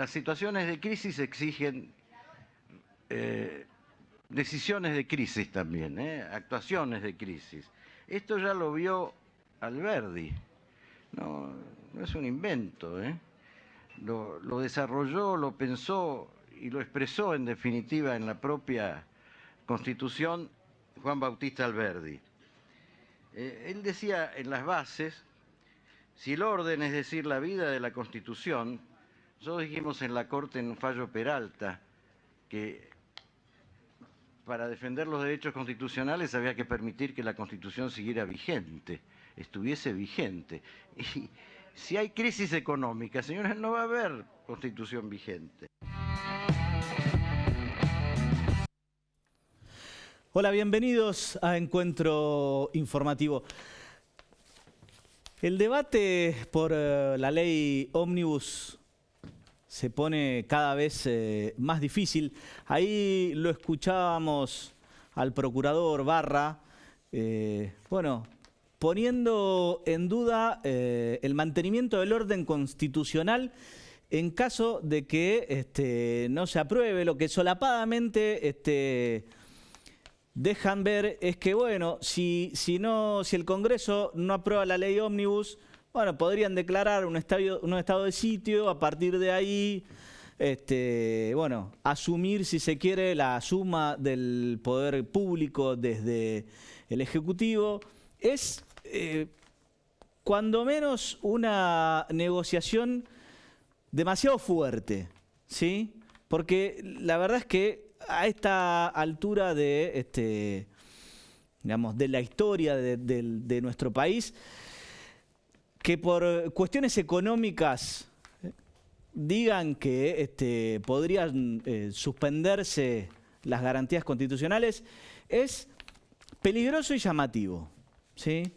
las situaciones de crisis exigen decisiones de crisis también, actuaciones de crisis. Esto ya lo vio Alberdi, no es un invento, lo desarrolló, lo pensó y lo expresó en definitiva en la propia Constitución Juan Bautista Alberdi. Él decía en las bases, si el orden, es decir, la vida de la Constitución, nosotros dijimos en la Corte en un fallo Peralta que para defender los derechos constitucionales había que permitir que la Constitución siguiera vigente, estuviese vigente. Y si hay crisis económica, señores, no va a haber Constitución vigente. Hola, bienvenidos a Encuentro Informativo. El debate por la ley ómnibus se pone cada vez más difícil. Ahí lo escuchábamos al procurador Barra, poniendo en duda el mantenimiento del orden constitucional en caso de que no se apruebe. Lo que solapadamente dejan ver es que, bueno, si el Congreso no aprueba la ley ómnibus, bueno, podrían declarar un estado de sitio, a partir de ahí, asumir, si se quiere, la suma del poder público desde el Ejecutivo. Es, cuando menos, una negociación demasiado fuerte, ¿sí? Porque la verdad es que a esta altura de la historia de nuestro país, que por cuestiones económicas digan que podrían suspenderse las garantías constitucionales, es peligroso y llamativo, ¿sí?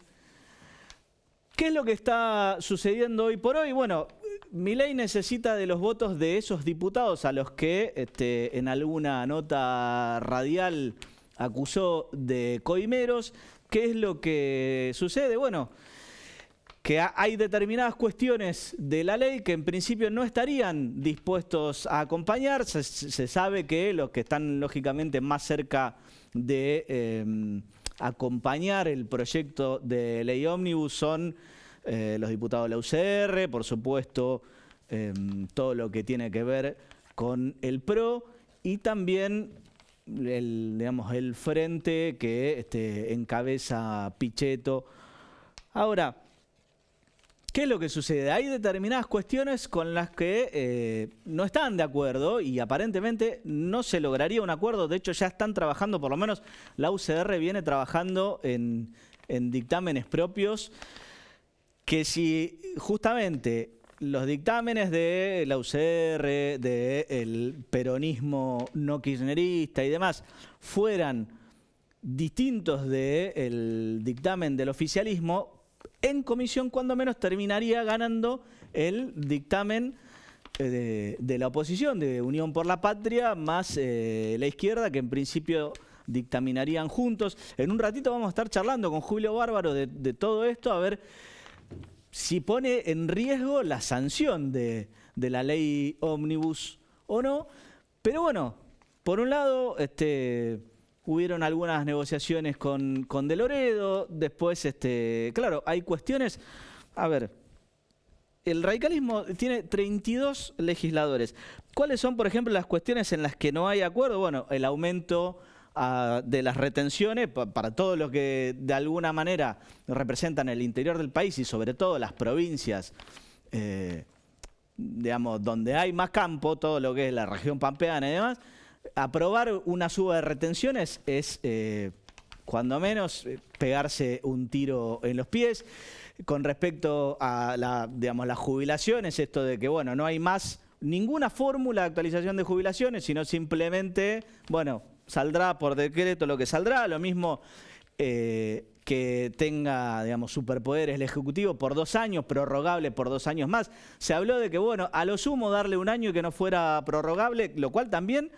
¿Qué es lo que está sucediendo hoy por hoy? Bueno, Milei necesita de los votos de esos diputados a los que en alguna nota radial acusó de coimeros. ¿Qué es lo que sucede? Bueno, que hay determinadas cuestiones de la ley que en principio no estarían dispuestos a acompañar. Se sabe que los que están lógicamente más cerca de acompañar el proyecto de ley ómnibus son los diputados de la UCR, por supuesto, todo lo que tiene que ver con el PRO y también el frente que encabeza Pichetto. Ahora, ¿qué es lo que sucede? Hay determinadas cuestiones con las que no están de acuerdo y aparentemente no se lograría un acuerdo. De hecho, ya están trabajando, por lo menos la UCR viene trabajando en dictámenes propios, que si justamente los dictámenes de la UCR, del peronismo no kirchnerista y demás, fueran distintos del dictamen del oficialismo, en comisión, cuando menos, terminaría ganando el dictamen de la oposición, de Unión por la Patria, más la izquierda, que en principio dictaminarían juntos. En un ratito vamos a estar charlando con Julio Bárbaro de todo esto, a ver si pone en riesgo la sanción de la ley ómnibus o no. Pero bueno, por un lado, hubieron algunas negociaciones con De Loredo, después, claro, hay cuestiones. A ver, el radicalismo tiene 32 legisladores. ¿Cuáles son, por ejemplo, las cuestiones en las que no hay acuerdo? Bueno, el aumento de las retenciones para todo lo que de alguna manera representan el interior del país y sobre todo las provincias, donde hay más campo, todo lo que es la región pampeana y demás. Aprobar una suba de retenciones es, cuando menos, pegarse un tiro en los pies. Con respecto a las jubilaciones, esto de que, bueno, no hay más ninguna fórmula de actualización de jubilaciones, sino simplemente, bueno, saldrá por decreto lo que saldrá. Lo mismo que tenga, superpoderes el Ejecutivo por 2 años, prorrogable por 2 años más. Se habló de que, bueno, a lo sumo darle 1 año y que no fuera prorrogable, lo cual también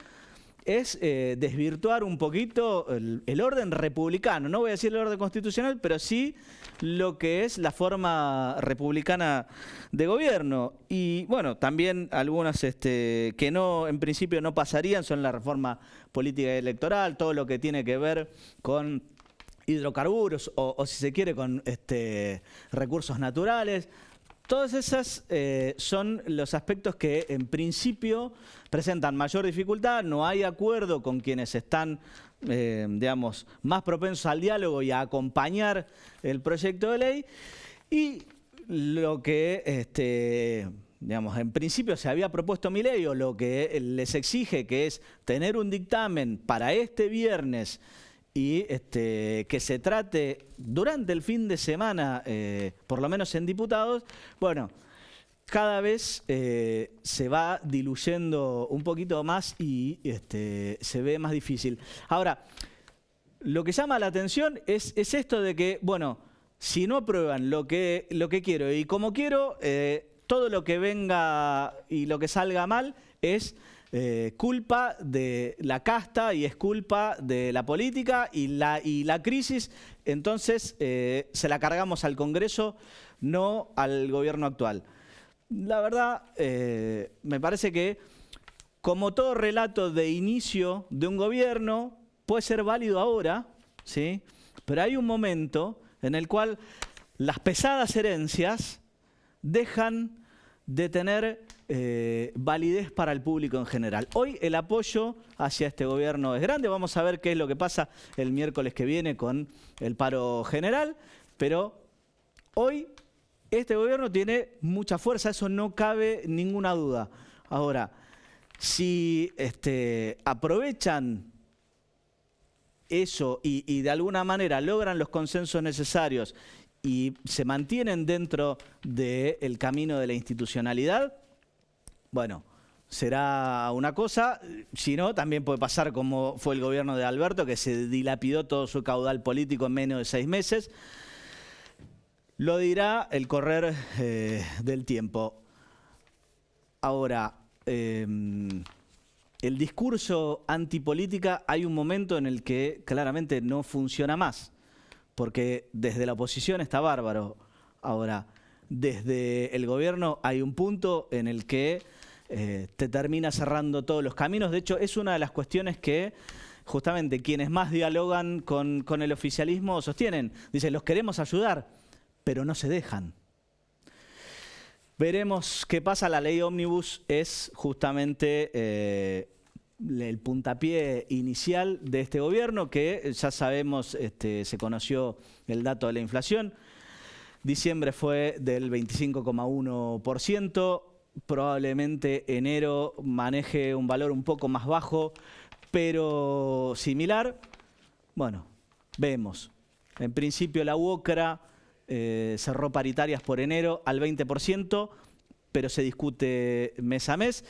es desvirtuar un poquito el orden republicano. No voy a decir el orden constitucional, pero sí lo que es la forma republicana de gobierno. Y bueno, también algunas que no, en principio no pasarían son la reforma política y electoral, todo lo que tiene que ver con hidrocarburos o si se quiere con recursos naturales. Todas esas son los aspectos que en principio presentan mayor dificultad, no hay acuerdo con quienes están, digamos, más propensos al diálogo y a acompañar el proyecto de ley, y lo que, digamos, en principio se había propuesto Milei, o lo que les exige, que es tener un dictamen para este viernes y que se trate durante el fin de semana, por lo menos en diputados, bueno, cada vez se va diluyendo un poquito más y se ve más difícil. Ahora, lo que llama la atención es esto de que, bueno, si no aprueban lo que quiero y como quiero, todo lo que venga y lo que salga mal es culpa de la casta y es culpa de la política y la crisis, entonces se la cargamos al Congreso, no al gobierno actual. La verdad, me parece que como todo relato de inicio de un gobierno puede ser válido ahora, ¿sí? Pero hay un momento en el cual las pesadas herencias dejan de tener validez para el público en general. Hoy el apoyo hacia este gobierno es grande, vamos a ver qué es lo que pasa el miércoles que viene con el paro general, pero hoy este gobierno tiene mucha fuerza, eso no cabe ninguna duda. Ahora, si aprovechan eso y de alguna manera logran los consensos necesarios y se mantienen dentro del camino de la institucionalidad, bueno, será una cosa. Si no, también puede pasar como fue el gobierno de Alberto, que se dilapidó todo su caudal político en menos de 6 meses. Lo dirá el correr del tiempo. Ahora, el discurso antipolítica, hay un momento en el que claramente no funciona más, porque desde la oposición está bárbaro. Ahora, desde el gobierno hay un punto en el que te termina cerrando todos los caminos. De hecho, es una de las cuestiones que justamente quienes más dialogan con el oficialismo sostienen. Dicen, los queremos ayudar, pero no se dejan. Veremos qué pasa. La ley ómnibus es justamente el puntapié inicial de este gobierno, que ya sabemos, se conoció el dato de la inflación. Diciembre fue del 25,1%, probablemente enero maneje un valor un poco más bajo, pero similar. Bueno, vemos. En principio la UOCRA cerró paritarias por enero al 20%, pero se discute mes a mes.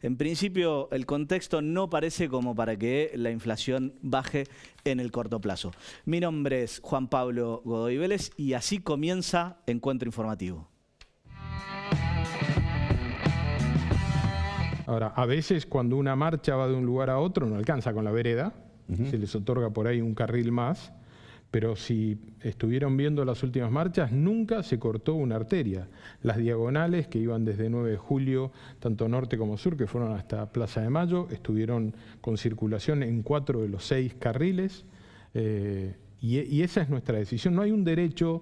En principio, el contexto no parece como para que la inflación baje en el corto plazo. Mi nombre es Juan Pablo Godoy Vélez y así comienza Encuentro Informativo. Ahora, a veces cuando una marcha va de un lugar a otro no alcanza con la vereda, se les otorga por ahí un carril más, pero si estuvieron viendo las últimas marchas, nunca se cortó una arteria. Las diagonales que iban desde 9 de julio, tanto norte como sur, que fueron hasta Plaza de Mayo, estuvieron con circulación en 4 de los 6 carriles, y esa es nuestra decisión. No hay un derecho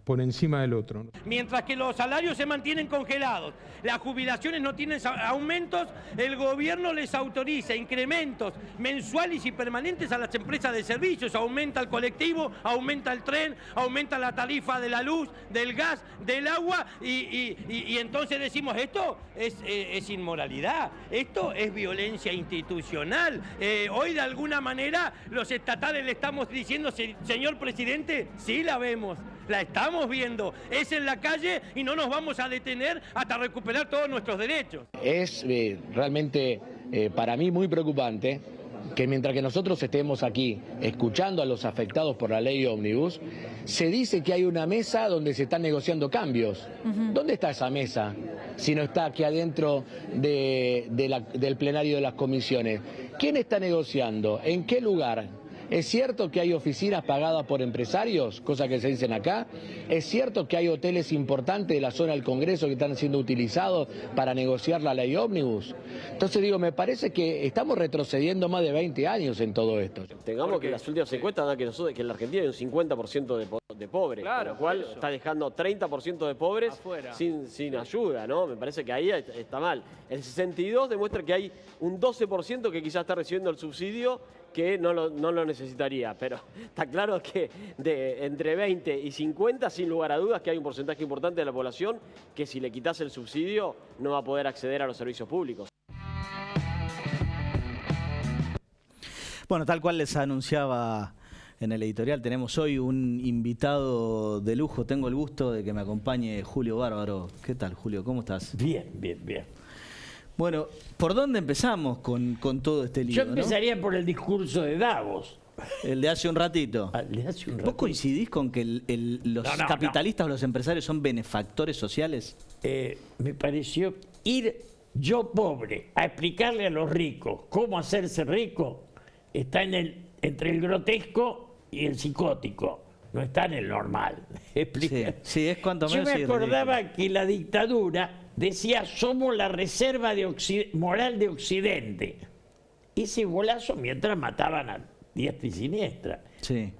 por encima del otro. Mientras que los salarios se mantienen congelados, las jubilaciones no tienen aumentos, el gobierno les autoriza incrementos mensuales y permanentes a las empresas de servicios, aumenta el colectivo, aumenta el tren, aumenta la tarifa de la luz, del gas, del agua, y entonces decimos, esto es inmoralidad, esto es violencia institucional. Hoy de alguna manera los estatales le estamos diciendo, señor presidente, sí la vemos, la estamos viendo, es en la calle y no nos vamos a detener hasta recuperar todos nuestros derechos. Es realmente para mí muy preocupante que mientras que nosotros estemos aquí escuchando a los afectados por la ley ómnibus, se dice que hay una mesa donde se están negociando cambios. ¿Dónde está esa mesa? Si no está aquí adentro del plenario de las comisiones. ¿Quién está negociando? ¿En qué lugar? ¿Es cierto que hay oficinas pagadas por empresarios, cosa que se dicen acá? ¿Es cierto que hay hoteles importantes de la zona del Congreso que están siendo utilizados para negociar la ley ómnibus? Entonces digo, me parece que estamos retrocediendo más de 20 años en todo esto. Tengamos que las últimas encuestas dan que en la Argentina hay un 50% de pobres, Claro, con lo cual eso. está dejando 30% de pobres Afuera. sin ayuda, ¿no? Me parece que ahí está mal. El 62 demuestra que hay un 12% que quizás está recibiendo el subsidio que no lo necesitaría, pero está claro que entre 20 y 50, sin lugar a dudas, que hay un porcentaje importante de la población que si le quitas el subsidio no va a poder acceder a los servicios públicos. Bueno, tal cual les anunciaba en el editorial, tenemos hoy un invitado de lujo. Tengo el gusto de que me acompañe Julio Bárbaro. ¿Qué tal, Julio? ¿Cómo estás? Bien, bien, bien. Bueno, ¿por dónde empezamos con todo este lío? Yo empezaría por el discurso de Davos. ¿No? El de hace un ratito. De hace un ¿Vos ratito. coincidís con que los No. capitalistas o los empresarios son benefactores sociales? Me pareció ir yo pobre a explicarle a los ricos cómo hacerse rico, está entre el grotesco y el psicótico, no está en el normal. Sí, es cuanto Yo menos me ridículo. acordaba que la dictadura decía, somos la reserva moral de Occidente. Ese golazo mientras mataban a diestra y siniestra. Sí.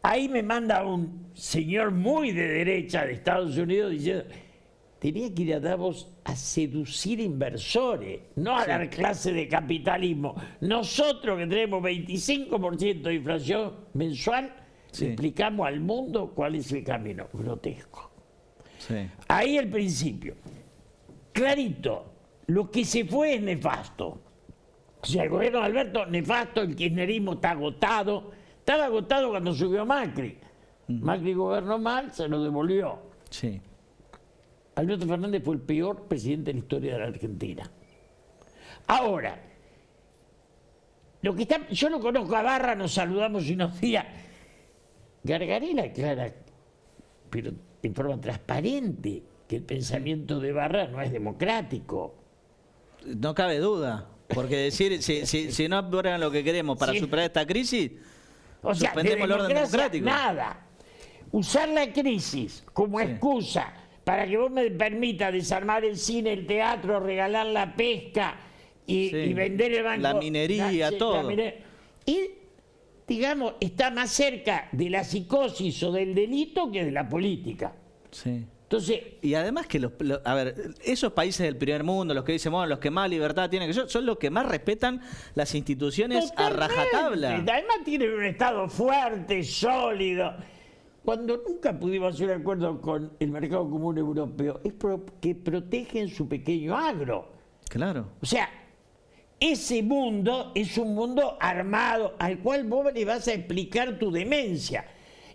Ahí me manda un señor muy de derecha de Estados Unidos diciendo, tenía que ir a Davos a seducir inversores, no a dar clase de capitalismo. Nosotros que tenemos 25% de inflación mensual, Sí. explicamos al mundo cuál es el camino. Grotesco. Sí. Ahí el principio. Clarito, lo que se fue es nefasto. O sea, el gobierno de Alberto, nefasto, el kirchnerismo está agotado. Estaba agotado cuando subió Macri. Macri gobernó mal, se lo devolvió. Sí. Alberto Fernández fue el peor presidente de la historia de la Argentina. Ahora, yo lo conozco a Barra, nos saludamos unos días. Gargarella aclara, pero en forma transparente, que el pensamiento de Barra no es democrático. No cabe duda. Porque decir, si no aprueban lo que queremos para Sí. superar esta crisis, O sea, de suspendemos el orden democracia, democrático. nada. Usar la crisis como Sí. excusa para que vos me permitas desarmar el cine, el teatro, regalar la pesca y, Sí. y vender el banco. La minería, todo. Y, digamos, está más cerca de la psicosis o del delito que de la política. sí. Entonces, Y además que a ver, esos países del primer mundo, los que dicen, bueno, los que más libertad tienen, que son los que más respetan las instituciones a totalmente. rajatabla. Además tienen un Estado fuerte, sólido. Cuando nunca pudimos hacer un acuerdo con el mercado común europeo, es que protegen su pequeño agro. Claro. O sea, ese mundo es un mundo armado al cual vos le vas a explicar tu demencia.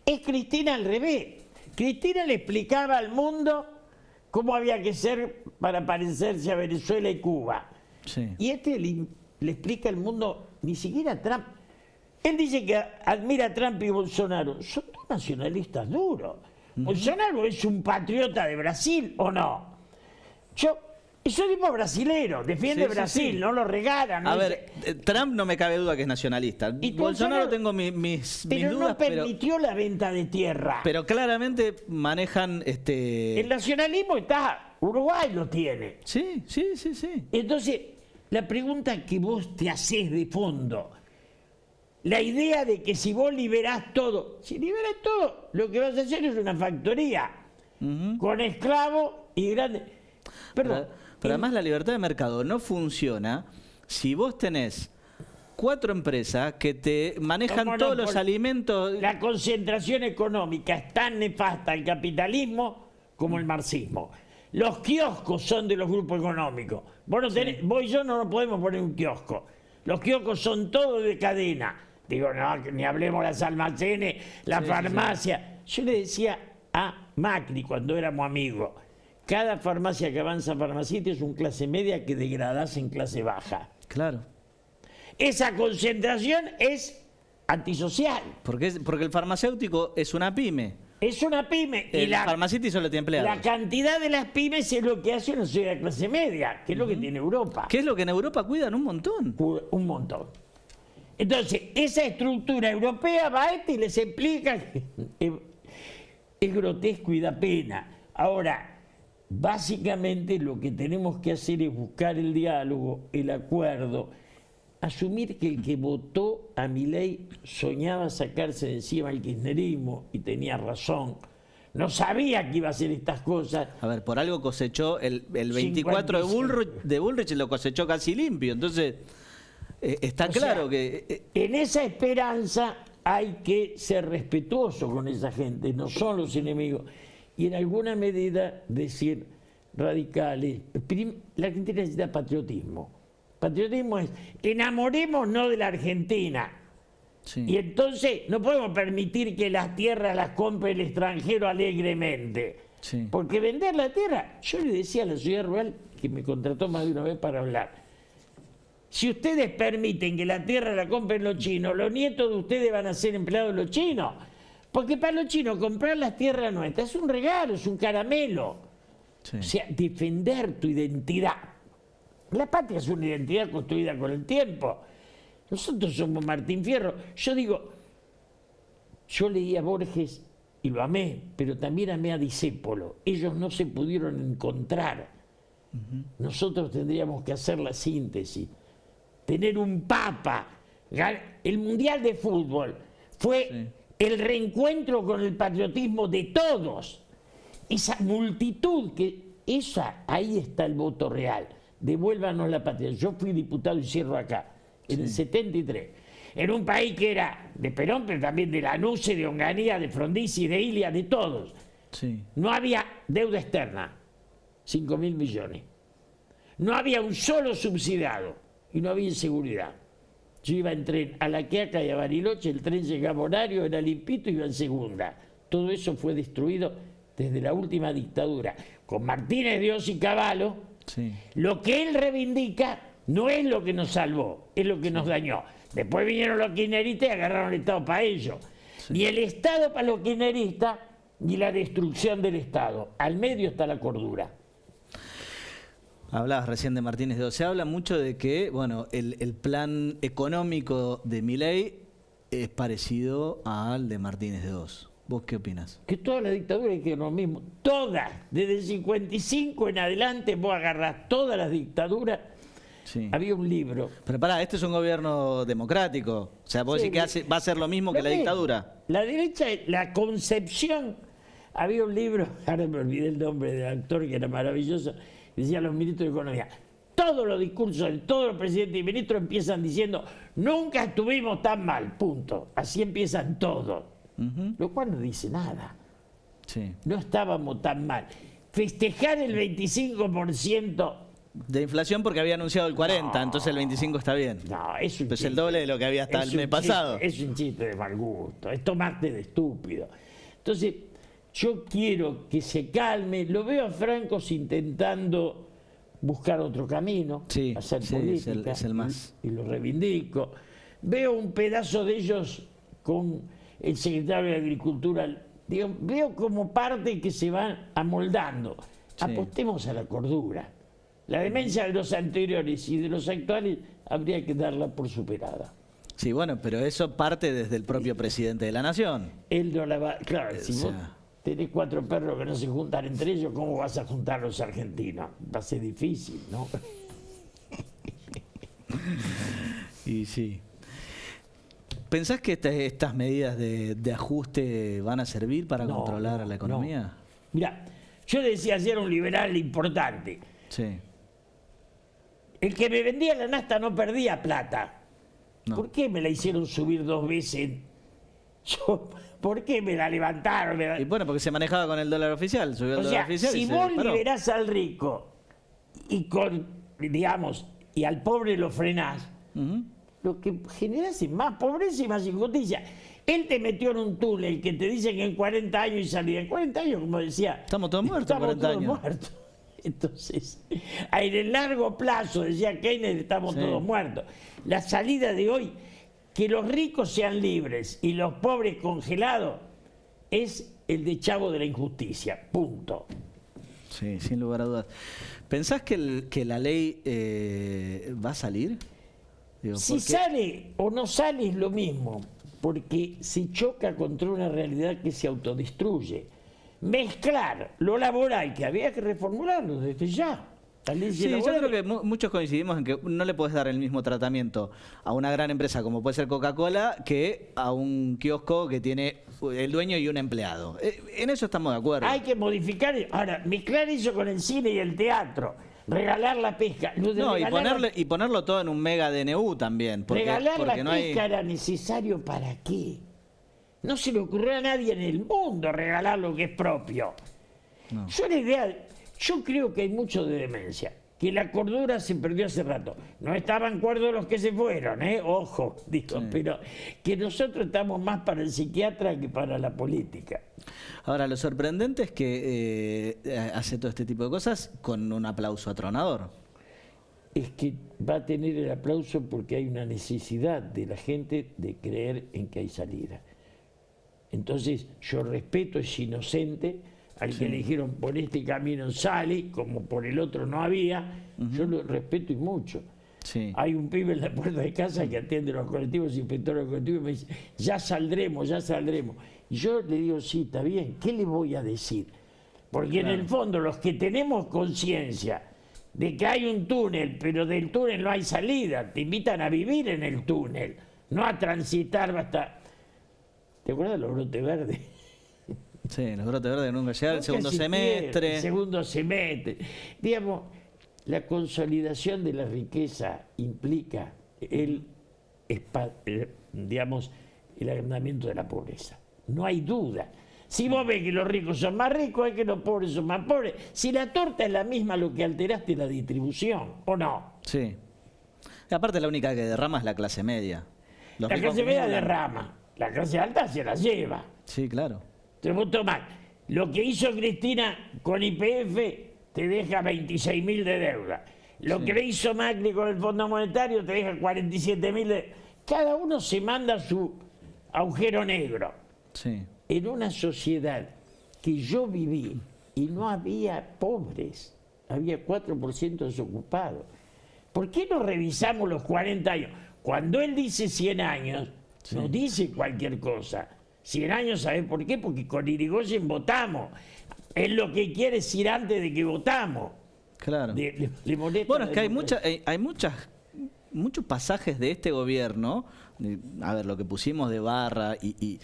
Es Cristina al revés. Cristina le explicaba al mundo cómo había que ser para parecerse a Venezuela y Cuba. Sí. Y le explica al mundo, ni siquiera a Trump. Él dice que admira a Trump y Bolsonaro. Son dos nacionalistas duros. Bolsonaro es un patriota de Brasil, ¿o no? Es un tipo brasilero, defiende Sí, sí, Brasil, sí. no lo regala. No A dice- ver, Trump no me cabe duda que es nacionalista. Y Bolsonaro Bolsonaro- tengo mis pero dudas, no permitió la venta de tierra. pero claramente manejan El nacionalismo está, Uruguay lo tiene. Sí. Entonces, la pregunta que vos te hacés de fondo, la idea de que si vos liberás todo, si liberás todo, lo que vas a hacer es una factoría con esclavos y grandes. Perdón. Pero además la libertad de mercado no funciona si vos tenés 4 empresas que te manejan ¿Cómo no? todos los Por- alimentos. La concentración económica es tan nefasta al capitalismo como el marxismo. Los kioscos son de los grupos económicos. Vos y yo no nos podemos poner un kiosco. Los kioscos son todos de cadena. Digo, no, que ni hablemos de los almacenes, la farmacia. Yo le decía a Macri cuando éramos amigos, cada farmacia que avanza farmacéutico es un clase media que degradás en clase baja. Claro. Esa concentración es antisocial. Porque el farmacéutico es una pyme. Es una pyme. Y El Pharmacity solo tiene empleados. la cantidad de las pymes es lo que hace una sociedad de clase media, que es lo que tiene Europa. ¿Qué es lo que en Europa cuidan un montón? Un montón. Entonces, esa estructura europea va a y les explica que es grotesco y da pena. Ahora, básicamente lo que tenemos que hacer es buscar el diálogo, el acuerdo, asumir que el que votó a Milei soñaba sacarse de encima el kirchnerismo y tenía razón. No sabía que iba a hacer estas cosas. A ver, por algo cosechó el 24 de Bullrich lo cosechó casi limpio. Entonces, está claro que... En esa esperanza hay que ser respetuoso con esa gente, no son los enemigos. Y en alguna medida decir radicales. La Argentina necesita patriotismo. Patriotismo es enamorémonos de la Argentina. Sí. Y entonces no podemos permitir que las tierras las compre el extranjero alegremente. Sí. Porque vender la tierra, yo le decía a la sociedad rural, que me contrató más de una vez para hablar, si ustedes permiten que la tierra la compren los chinos, los nietos de ustedes van a ser empleados de los chinos. Porque para los chinos comprar las tierras nuestras es un regalo, es un caramelo. Sí. O sea, defender tu identidad. La patria es una identidad construida con el tiempo. Nosotros somos Martín Fierro. Yo digo, yo leí a Borges y lo amé, pero también amé a Discépolo. Ellos no se pudieron encontrar. Nosotros tendríamos que hacer la síntesis. Tener un papa. El Mundial de Fútbol fue el reencuentro con el patriotismo de todos. Esa multitud, ahí está el voto real. Devuélvanos la patria. Yo fui diputado y cierro acá, en el 73. En un país que era de Perón, pero también de Lanuse, de Onganía, de Frondizi, de Ilia, de todos. Sí. No había deuda externa, 5.000 millones. No había un solo subsidiado y no había inseguridad. Yo iba en tren a La Quiaca y a Bariloche, el tren llegaba horario, era limpito y iba en segunda. Todo eso fue destruido desde la última dictadura. Con Martínez de Oz y Cavallo, lo que él reivindica no es lo que nos salvó, es lo que nos dañó. Después vinieron los kirchneristas y agarraron el Estado para ellos. Ni el Estado para los kirchneristas, ni la destrucción del Estado. Al medio está la cordura. Hablabas recién de Martínez de Oz. Se habla mucho de que, bueno, el plan económico de Milei es parecido al de Martínez de Oz. ¿Vos qué opinas? Que todas las dictaduras hicieron lo mismo. Todas. Desde el 55 en adelante vos agarrás todas las dictaduras. Sí. Había un libro. Pero pará, este es un gobierno democrático. O sea, vos decís que va a ser lo mismo que la dictadura. La derecha, la concepción. Había un libro, ahora me olvidé el nombre del actor que era maravilloso, decía los ministros de Economía. Todos los discursos de todos los presidentes y ministros empiezan diciendo nunca estuvimos tan mal, punto. Así empiezan todos. Lo cual no dice nada. Sí. No estábamos tan mal. Festejar el 25% de inflación porque había anunciado el 40, entonces el 25 está bien. No, es un pues chiste. El doble de lo que había hasta el mes pasado. Es un chiste de mal gusto, es tomarte de estúpido. Entonces, yo quiero que se calme. Lo veo a Francos intentando buscar otro camino, hacer política, es el más. Y lo reivindico. Veo un pedazo de ellos con el secretario de Agricultura. Digo, veo como parte que se van amoldando. Apostemos a la cordura. La demencia de los anteriores y de los actuales habría que darla por superada. Sí, bueno, pero eso parte desde el propio presidente de la Nación. Él no la va... Claro, si vos tenés 4 perros que no se juntan entre ellos, ¿cómo vas a juntar a los argentinos? Va a ser difícil, ¿no? Y sí. ¿Pensás que estas medidas de ajuste van a servir para controlar a la economía? No. Mirá, yo decía ayer un liberal importante. Sí. El que me vendía la nafta no perdía plata. No. ¿Por qué me la hicieron subir 2 veces? ¿Por qué me la levantaron? Y bueno, porque se manejaba con el dólar oficial, subió el dólar oficial. Si vos liberás al rico y y al pobre lo frenás, lo que generás es más pobreza y más injusticia. Él te metió en un túnel que te dicen que en 40 años y salía. En 40 años, como decía, estamos todos muertos. Estamos todos muertos. Entonces, en el largo plazo, decía Keynes, estamos todos muertos. La salida de hoy, que los ricos sean libres y los pobres congelados, es el de Chavo de la Injusticia, punto. Sí, sin lugar a dudas. ¿Pensás que la ley va a salir? Digo, Si porque... sale o no sale es lo mismo, porque se choca contra una realidad que se autodestruye. Mezclar lo laboral, que había que reformularlo desde ya. Sí, yo creo que muchos coincidimos en que no le podés dar el mismo tratamiento a una gran empresa como puede ser Coca-Cola que a un kiosco que tiene el dueño y un empleado. En eso estamos de acuerdo. Hay que modificar, ahora, mezclar eso con el cine y el teatro, regalar la pesca. No, y ponerlo todo en un mega DNU también. Regalar la no pesca era necesario ¿para qué? No se le ocurrió a nadie en el mundo regalar lo que es propio. No. Yo creo que hay mucho de demencia, que la cordura se perdió hace rato. No estaban cuerdos los que se fueron, ojo, digo, Sí. pero que nosotros estamos más para el psiquiatra que para la política. Ahora, lo sorprendente es que hace todo este tipo de cosas con un aplauso atronador. Es que va a tener el aplauso porque hay una necesidad de la gente de creer en que hay salida. Entonces, yo respeto, es inocente, al que le dijeron por este camino sale, como por el otro no había, yo lo respeto y mucho. Sí. Hay un pibe en la puerta de casa que atiende los colectivos, inspector de colectivos, y me dice, ya saldremos, ya saldremos. Y yo le digo, sí, está bien, ¿qué le voy a decir? Porque en el fondo los que tenemos conciencia de que hay un túnel, pero del túnel no hay salida, te invitan a vivir en el túnel, no a transitar hasta... ¿Te acuerdas de los brotes verdes? Sí, los brotes verdes nunca llegaron, el segundo existieron, semestre. el segundo semestre. Digamos, la consolidación de la riqueza implica digamos, el agrandamiento de la pobreza. No hay duda. Si vos ves que los ricos son más ricos, es que los pobres son más pobres. Si la torta es la misma, lo que alteraste es la distribución, ¿o no? Sí. Y aparte la única que derrama es la clase media. Los La ricos clase media acumulan. derrama, la clase alta se la lleva. Sí, claro. Te vos tomás, lo que hizo Cristina con YPF te deja 26.000 de deuda. Lo que le hizo Macri con el Fondo Monetario te deja 47.000 de... Cada uno se manda su agujero negro. Sí. En una sociedad que yo viví y no había pobres, había 4% desocupados. ¿Por qué no revisamos los 40 años? Cuando él dice 100 años, no dice cualquier cosa. 100 años, ¿sabés por qué? Porque con Irigoyen votamos. Es lo que quiere decir antes de que votamos. Claro. Le molesta Bueno, es la que hay muchos pasajes de este gobierno, a ver, lo que pusimos de Barra y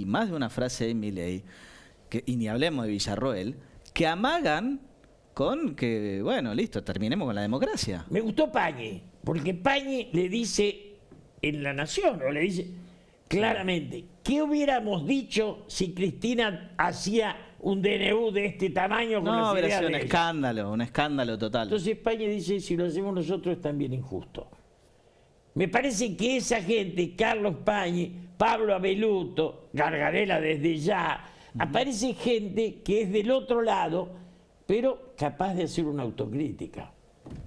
más de una frase de Milei, y ni hablemos de Villarroel, que amagan con que, bueno, listo, terminemos con la democracia. Me gustó Pañi, porque Pañi le dice en La Nación, o le dice claramente, ¿qué hubiéramos dicho si Cristina hacía un DNU de este tamaño? Con No, las hubiera ideas sido de ella? un escándalo total. Entonces Pañi dice, si lo hacemos nosotros es también injusto. Me parece que esa gente, Carlos Pañi, Pablo Abeluto, Gargarela desde ya, aparece gente que es del otro lado, pero capaz de hacer una autocrítica.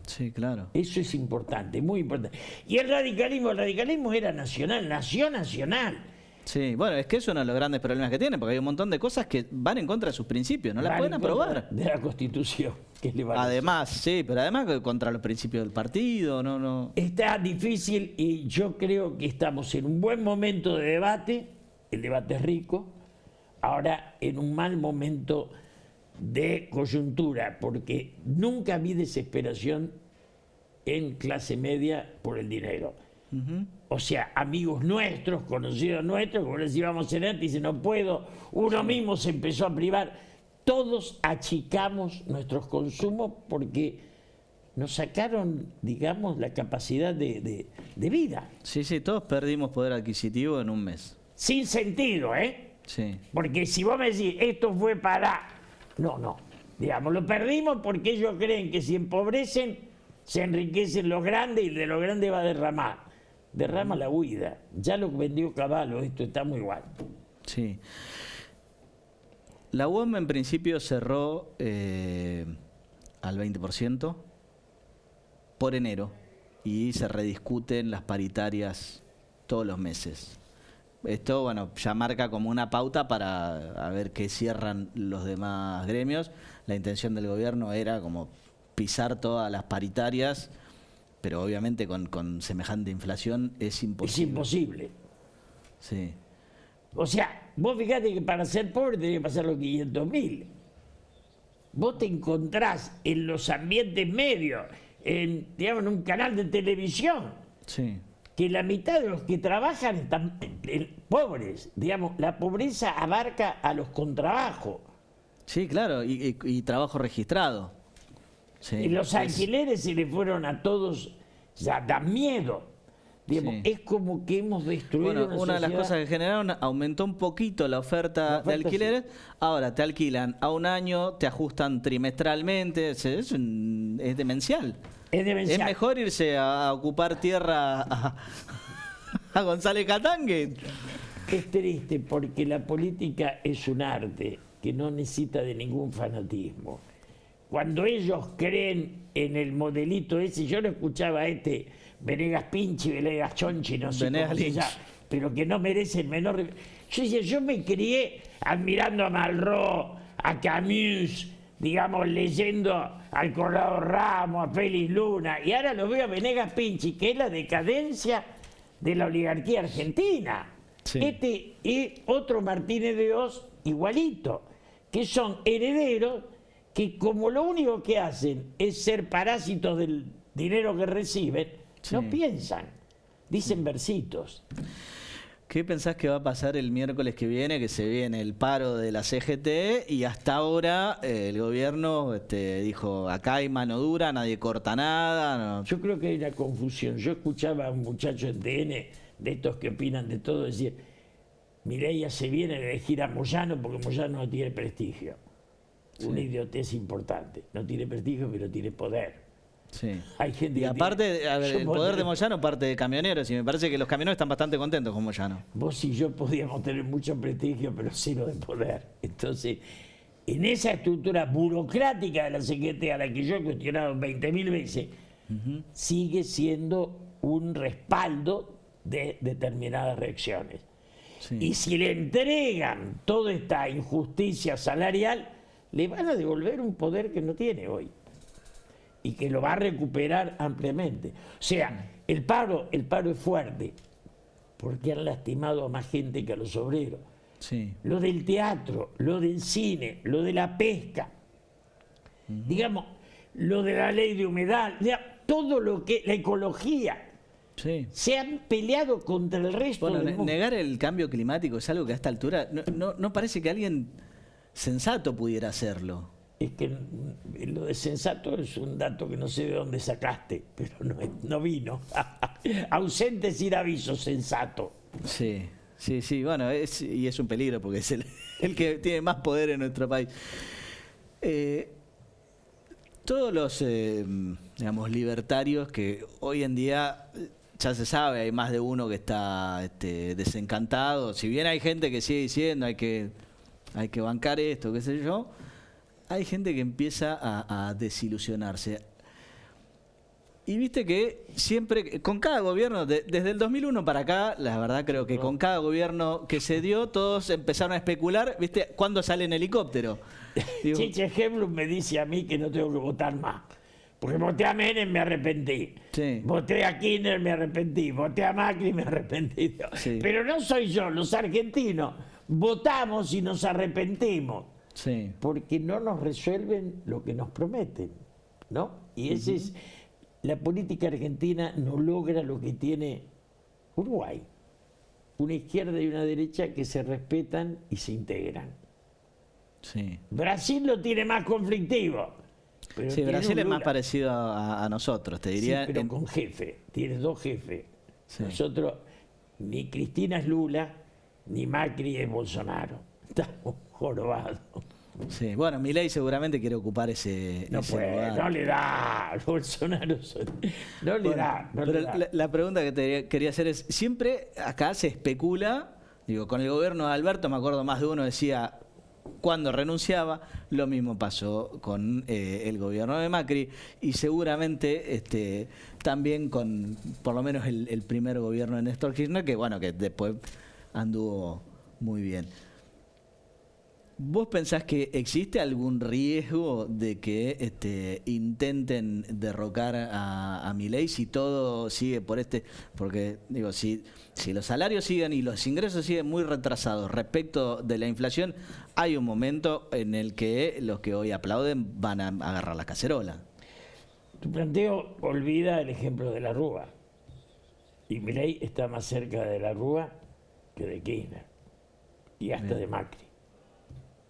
Sí, claro. Eso es importante, muy importante. Y el radicalismo era nacional, nació nacional. Sí, bueno, es que es uno de los grandes problemas que tiene, porque hay un montón de cosas que van en contra de sus principios, no las Van pueden en contra aprobar. de la Constitución. ¿Qué le va a Además, sí, pero además que contra los principios del partido, no. Está difícil y yo creo que estamos en un buen momento de debate, el debate es rico, ahora en un mal momento de coyuntura, porque nunca vi desesperación en clase media por el dinero. O sea, amigos nuestros, conocidos nuestros, como les íbamos a cenar, dicen, no puedo, uno mismo se empezó a privar. Todos achicamos nuestros consumos porque nos sacaron, digamos, la capacidad de vida. Sí, todos perdimos poder adquisitivo en un mes. Sin sentido, ¿eh? Sí. Porque si vos me decís, esto fue para... No. Digamos, lo perdimos porque ellos creen que si empobrecen, se enriquecen los grandes y de los grandes va a derramar. Derrama la huida. Ya lo vendió Caballo, esto está muy igual. Sí. La UOM en principio cerró al 20% por enero y se rediscuten las paritarias todos los meses. Esto, bueno, ya marca como una pauta para a ver qué cierran los demás gremios. La intención del gobierno era como pisar todas las paritarias, pero obviamente con semejante inflación es imposible. Es imposible. Sí. O sea, vos fíjate que para ser pobre tenés que pasar los 500.000. Vos te encontrás en los ambientes medios, digamos, en un canal de televisión, Sí. que la mitad de los que trabajan están pobres. Digamos, la pobreza abarca a los con trabajo. Sí, claro, y trabajo registrado. Sí. Y los alquileres se le fueron a todos, ya da miedo. Digamos, Sí. es como que hemos destruido Bueno, una de las sociedad. cosas que generaron, aumentó un poquito la oferta de alquileres. Ahora te alquilan a un año, te ajustan trimestralmente, es demencial. Es demencial. Es mejor irse a ocupar tierra a González Catán que... Es triste porque la política es un arte que no necesita de ningún fanatismo. Cuando ellos creen en el modelito ese, yo lo escuchaba a Venegas Pinchi, Venegas Chonchi, no sé Venegas cómo se Lynch. llama, pero que no merece el menor... Yo decía, yo me crié admirando a Malraux, a Camus, digamos, leyendo al Colorado Ramos, a Félix Luna, y ahora lo veo a Venegas Pinchi, que es la decadencia de la oligarquía argentina. Sí. Este es otro Martínez de Oz igualito, que son herederos que como lo único que hacen es ser parásitos del dinero que reciben, Sí. no piensan, dicen versitos. ¿Qué pensás que va a pasar el miércoles que viene, que se viene el paro de la CGT y hasta ahora el gobierno dijo, acá hay mano dura, nadie corta nada? No. Yo creo que hay una confusión. Yo escuchaba a un muchacho en TN, de estos que opinan de todo, decir, Mireia se viene a elegir a Moyano porque Moyano no tiene prestigio. Una idiotez importante. No tiene prestigio, pero tiene poder. Sí. Hay gente Y que aparte, tiene- a ver, Yo el puedo poder de tener- Moyano parte de camioneros y me parece que los camioneros están bastante contentos con Moyano. Vos y yo podíamos tener mucho prestigio, pero cero de poder. Entonces, en esa estructura burocrática de la CGT, a la que yo he cuestionado 20.000 veces, sigue siendo un respaldo de determinadas reacciones. Sí. Y si le entregan toda esta injusticia salarial, le van a devolver un poder que no tiene hoy y que lo va a recuperar ampliamente. O sea, el paro es fuerte porque han lastimado a más gente que a los obreros. Sí. Lo del teatro, lo del cine, lo de la pesca, digamos, lo de la ley de humedad, todo lo que, la ecología, Sí. se han peleado contra el resto Bueno, del mundo. negar el cambio climático es algo que a esta altura no parece que alguien sensato pudiera hacerlo. Es que lo de sensato es un dato que no sé de dónde sacaste, pero no vino. Ausente sin aviso, sensato. Sí, sí, bueno, y es un peligro porque es el que tiene más poder en nuestro país. Todos los, digamos, libertarios que hoy en día, ya se sabe, hay más de uno que está desencantado. Si bien hay gente que sigue diciendo hay que bancar esto, qué sé yo, hay gente que empieza a desilusionarse. Y viste que siempre, con cada gobierno, desde el 2001 para acá, la verdad creo que con cada gobierno que se dio, todos empezaron a especular, viste, ¿cuándo sale en helicóptero? Digo, Chiche Hemblum me dice a mí que no tengo que votar más. Porque voté a Menem, me arrepentí. Sí. Voté a Kirchner, me arrepentí. Voté a Macri, me arrepentí. Sí. Pero no soy yo, los argentinos votamos y nos arrepentimos. sí, Porque no nos resuelven lo que nos prometen, ¿no? Y ese es, la política argentina no logra lo que tiene Uruguay. Una izquierda y una derecha que se respetan y se integran. sí. Brasil lo tiene más conflictivo. Pero Sí, tiene Brasil un es más Lula. parecido a nosotros, te Sí, diría. pero con jefe. Tienes dos jefes. Sí. Nosotros, ni Cristina es Lula, ni Macri es Bolsonaro. Estamos jorobados. Sí, bueno, Milei seguramente quiere ocupar ese lugar. No le da. Bolsonaro no le Bueno, da. No pero le da. la pregunta que te quería hacer es, siempre acá se especula, digo, con el gobierno de Alberto, me acuerdo más de uno decía, cuando renunciaba, lo mismo pasó con el gobierno de Macri y seguramente también con por lo menos el primer gobierno de Néstor Kirchner, que bueno, que después anduvo muy bien. ¿Vos pensás que existe algún riesgo de que intenten derrocar a Milei si todo sigue por porque digo, si los salarios siguen y los ingresos siguen muy retrasados respecto de la inflación, hay un momento en el que los que hoy aplauden van a agarrar la cacerola? Tu planteo olvida el ejemplo de la Rúa. Y Milei está más cerca de la Rúa que de Kirchner. Y hasta de Macri.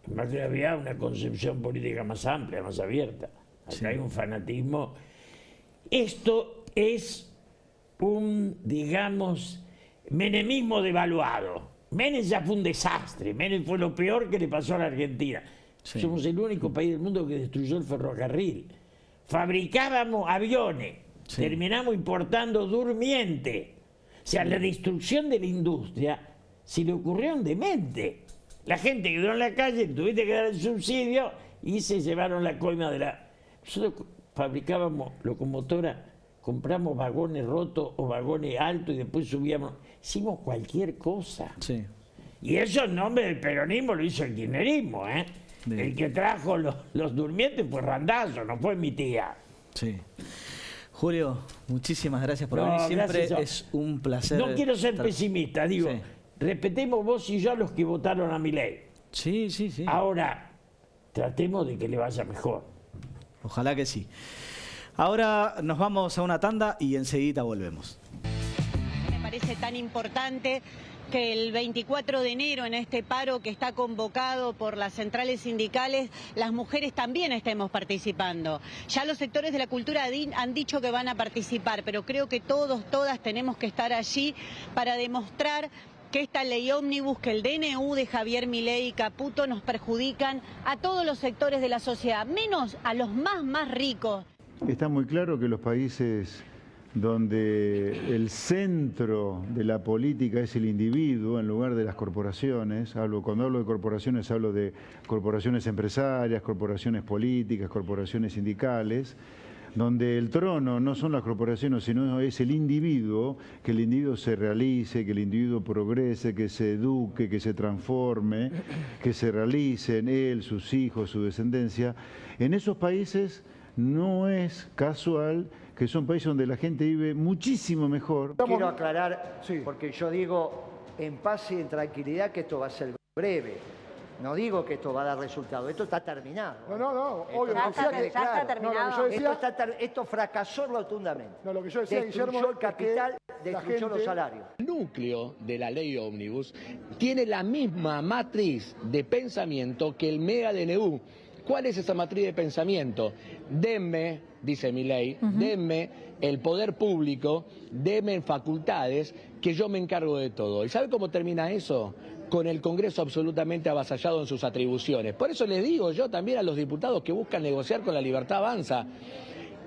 En Macri había una concepción política más amplia, más abierta. Acá hay un fanatismo. Esto es un, digamos, menemismo devaluado. Menem ya fue un desastre. Menem fue lo peor que le pasó a la Argentina. Sí. Somos el único país del mundo que destruyó el ferrocarril. Fabricábamos aviones. Sí. Terminamos importando durmiente. O sea, la destrucción de la industria se le ocurrió a un demente. La gente quedó en la calle, tuviste que dar el subsidio y se llevaron la coima de la... Nosotros fabricábamos locomotoras, compramos vagones rotos o vagones altos y después subíamos... Hicimos cualquier cosa. Sí. Y eso en nombre del peronismo lo hizo el kirchnerismo, ¿eh? Bien. El que trajo los durmientes fue Randazzo, no fue mi tía. Sí. Julio, muchísimas gracias por venir. Siempre es un placer. No quiero ser pesimista, digo... Sí. Respetemos vos y yo a los que votaron a Milei. Sí, sí, sí. Ahora, tratemos de que le vaya mejor. Ojalá que sí. Ahora nos vamos a una tanda y enseguida volvemos. Me parece tan importante que el 24 de enero, en este paro que está convocado por las centrales sindicales, las mujeres también estemos participando. Ya los sectores de la cultura han dicho que van a participar, pero creo que todos, todas tenemos que estar allí para demostrar que esta ley ómnibus, que el DNU de Javier Milei y Caputo nos perjudican a todos los sectores de la sociedad, menos a los más ricos. Está muy claro que los países donde el centro de la política es el individuo en lugar de las corporaciones, cuando hablo de corporaciones hablo de corporaciones empresarias, corporaciones políticas, corporaciones sindicales, donde el trono no son las corporaciones, sino es el individuo, que el individuo se realice, que el individuo progrese, que se eduque, que se transforme, que se realice en él, sus hijos, su descendencia. En esos países no es casual que son países donde la gente vive muchísimo mejor. Quiero aclarar, porque yo digo en paz y en tranquilidad que esto va a ser breve. No digo que esto va a dar resultado, esto está terminado. No, obvio. Ya está terminado. Esto fracasó rotundamente. No, lo que yo decía, destruyó Guillermo, el capital, destruyó los salarios. El núcleo de la ley ómnibus tiene la misma matriz de pensamiento que el mega DNU. ¿Cuál es esa matriz de pensamiento? Denme, dice Milei, denme el poder público, denme facultades, que yo me encargo de todo. ¿Y sabe cómo termina eso? Con el Congreso absolutamente avasallado en sus atribuciones. Por eso les digo yo también a los diputados que buscan negociar con la Libertad Avanza,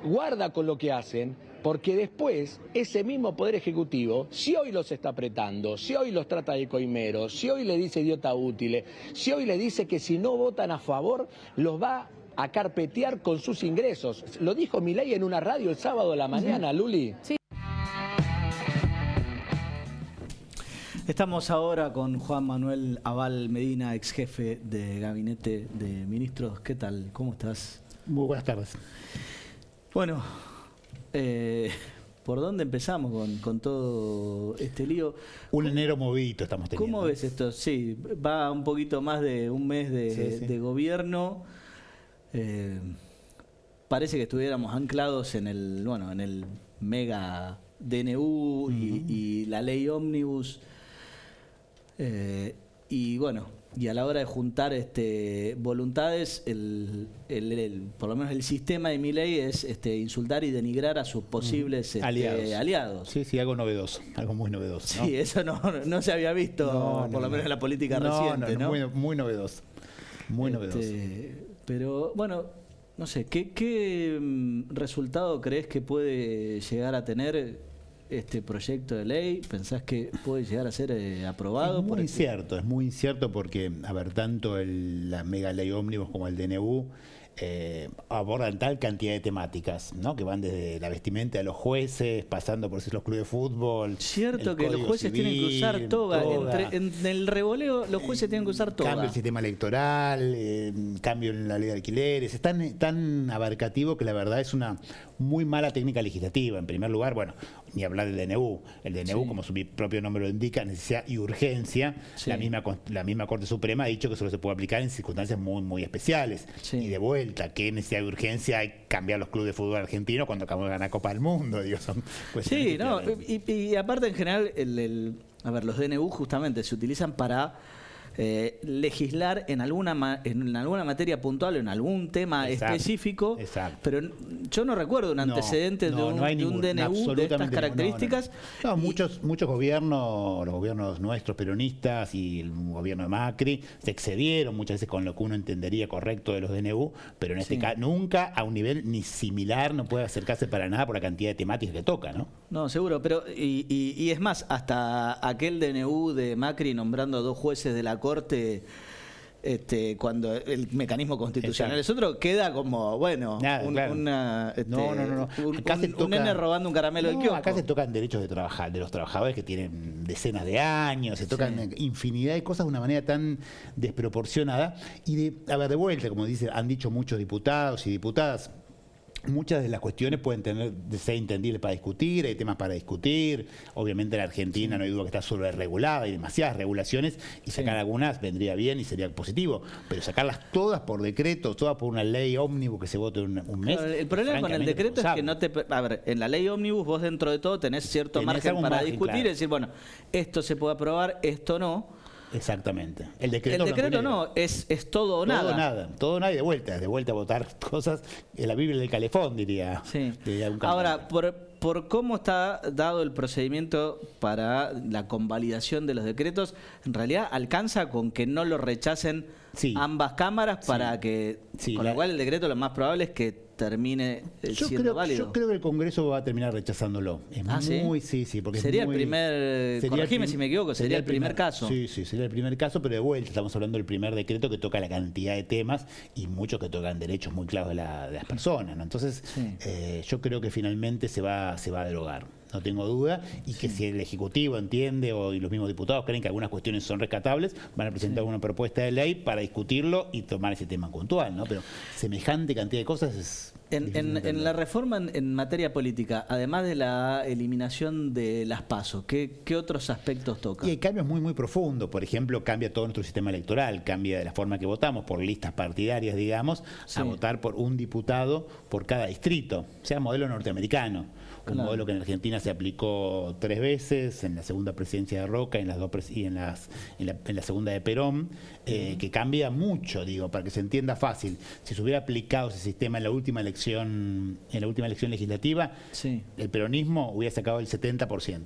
guarda con lo que hacen, porque después ese mismo Poder Ejecutivo, si hoy los está apretando, si hoy los trata de coimeros, si hoy le dice idiota útiles, si hoy le dice que si no votan a favor, los va a carpetear con sus ingresos. Lo dijo Milei en una radio el sábado de la mañana, Luli. Sí. Estamos ahora con Juan Manuel Abal Medina, ex jefe de gabinete de ministros. ¿Qué tal? ¿Cómo estás? Muy buenas tardes. Bueno, ¿por dónde empezamos con todo este lío? Un enero movidito estamos teniendo. ¿Cómo ves esto? Sí, va un poquito más de un mes de gobierno. Parece que estuviéramos anclados en el mega DNU y la ley ómnibus. Y bueno, y a la hora de juntar voluntades, por lo menos el sistema de Milei es insultar y denigrar a sus posibles aliados. Sí, algo novedoso, algo muy novedoso, ¿no? Sí, eso no se había visto, por lo menos en la política reciente, ¿no? Muy novedoso, muy novedoso. Pero bueno, no sé, ¿qué resultado crees que puede llegar a tener este proyecto de ley? ¿Pensás que puede llegar a ser aprobado? Es muy incierto porque, a ver, tanto la mega ley ómnibus como el DNU abordan tal cantidad de temáticas, ¿no? Que van desde la vestimenta de los jueces, pasando por los clubes de fútbol. Cierto que los jueces tienen que usar toga. En el revoleo los jueces tienen que usar toga. Cambio el sistema electoral, cambio en la ley de alquileres. Es tan abarcativo que la verdad es una muy mala técnica legislativa. En primer lugar, bueno, ni hablar del DNU. El DNU, como su propio nombre lo indica, necesidad y urgencia. Sí. La misma Corte Suprema ha dicho que solo se puede aplicar en circunstancias muy, muy especiales. Sí. Y de vuelta, ¿qué necesidad de urgencia hay cambiar los clubes de fútbol argentinos cuando acabamos de ganar Copa del Mundo? Digo, son sí, no, y aparte en general, a ver, los DNU justamente se utilizan para legislar en alguna materia puntual o en algún tema específico, pero yo no recuerdo un antecedente de un DNU de estas características. No, muchos gobiernos, los gobiernos nuestros peronistas y el gobierno de Macri se excedieron muchas veces con lo que uno entendería correcto de los DNU, pero en este caso nunca a un nivel ni similar, no puede acercarse para nada por la cantidad de temáticas que toca, ¿no? No, seguro, pero y es más, hasta aquel DNU de Macri nombrando a 2 jueces de la Corte, cuando el mecanismo constitucional es otro, queda como, bueno, un nene robando un caramelo del kiosco. Acá se tocan derechos de los trabajadores que tienen decenas de años, se tocan infinidad de cosas de una manera tan desproporcionada. Y de vuelta, como han dicho muchos diputados y diputadas, muchas de las cuestiones pueden ser entendibles para discutir, hay temas para discutir. Obviamente en la Argentina no hay duda que está sobreregulada, hay demasiadas regulaciones y sacar algunas vendría bien y sería positivo. Pero sacarlas todas por decreto, todas por una ley ómnibus que se vote un mes. Claro, el problema con el decreto es que no te... A ver, en la ley ómnibus vos dentro de todo tenés cierto margen para discutir y decir, bueno, esto se puede aprobar, esto no. Exactamente. El decreto no, es todo o nada. Todo nada y de vuelta a votar cosas en la Biblia del calefón, diría. Sí. Ahora, por cómo está dado el procedimiento para la convalidación de los decretos, en realidad alcanza con que no lo rechacen ambas cámaras para que, con lo cual el decreto lo más probable es que termine siendo válido. Yo creo que el Congreso va a terminar rechazándolo. Porque sería el primer, corregime si me equivoco, sería el primer caso. Sí, sería el primer caso, pero de vuelta estamos hablando del primer decreto que toca la cantidad de temas y muchos que tocan derechos muy claros de las personas, ¿no? Entonces, yo creo que finalmente se va a derogar. No tengo duda, y que si el Ejecutivo entiende y los mismos diputados creen que algunas cuestiones son rescatables, van a presentar una propuesta de ley para discutirlo y tomar ese tema puntual, ¿no? Pero semejante cantidad de cosas es... En la reforma en materia política, además de la eliminación de las PASO, ¿qué otros aspectos toca? Y hay cambios muy, muy profundos. Por ejemplo, cambia todo nuestro sistema electoral, cambia de la forma que votamos, por listas partidarias, digamos, a votar por un diputado por cada distrito, sea modelo norteamericano. Un modelo que en Argentina se aplicó 3 veces, en la segunda presidencia de Roca en la segunda de Perón, que cambia mucho, para que se entienda fácil. Si se hubiera aplicado ese sistema en la última elección legislativa, el peronismo hubiera sacado el 70%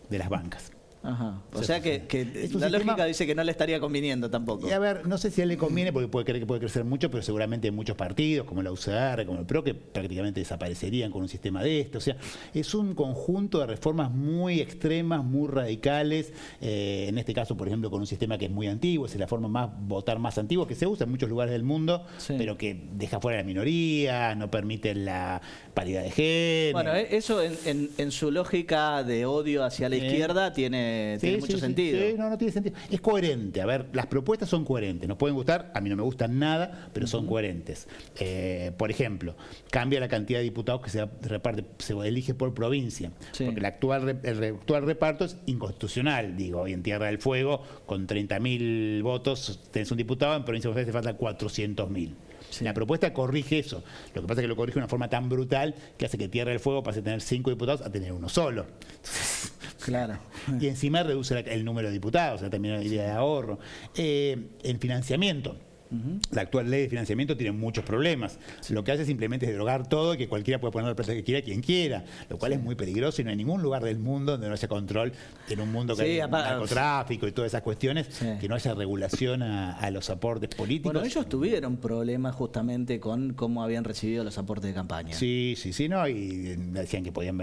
de las bancas. Ajá. O sea que la lógica dice que no le estaría conviniendo tampoco. Y a ver, no sé si a él le conviene porque puede creer que puede crecer mucho, pero seguramente hay muchos partidos como la UCR, como el PRO, que prácticamente desaparecerían con un sistema de este. O sea, es un conjunto de reformas muy extremas, muy radicales. En este caso, por ejemplo, con un sistema que es muy antiguo, es la forma votar más antigua que se usa en muchos lugares del mundo, pero que deja fuera a la minoría, no permite la paridad de género. Bueno, eso en su lógica de odio hacia la izquierda tiene mucho sentido. No tiene sentido. Es coherente. A ver, las propuestas son coherentes. Nos pueden gustar, a mí no me gustan nada, pero son coherentes. Por ejemplo, cambia la cantidad de diputados que se elige por provincia. Porque el actual reparto es inconstitucional. Hoy en Tierra del Fuego, con 30.000 votos, tenés un diputado, en Provincia de Buenos Aires te faltan 400.000. La propuesta corrige eso. Lo que pasa es que lo corrige de una forma tan brutal que hace que Tierra del Fuego pase a tener 5 diputados a tener uno solo. Claro. Y encima reduce el número de diputados, también una idea de ahorro. En financiamiento. La actual ley de financiamiento tiene muchos problemas. Lo que hace simplemente es derogar todo y que cualquiera puede poner la plata que quiera quien quiera, lo cual es muy peligroso y no hay ningún lugar del mundo donde no haya control, en un mundo que hay narcotráfico y todas esas cuestiones, que no haya regulación a los aportes políticos. Bueno, ellos tuvieron problemas justamente con cómo habían recibido los aportes de campaña. Sí, no, y decían que podían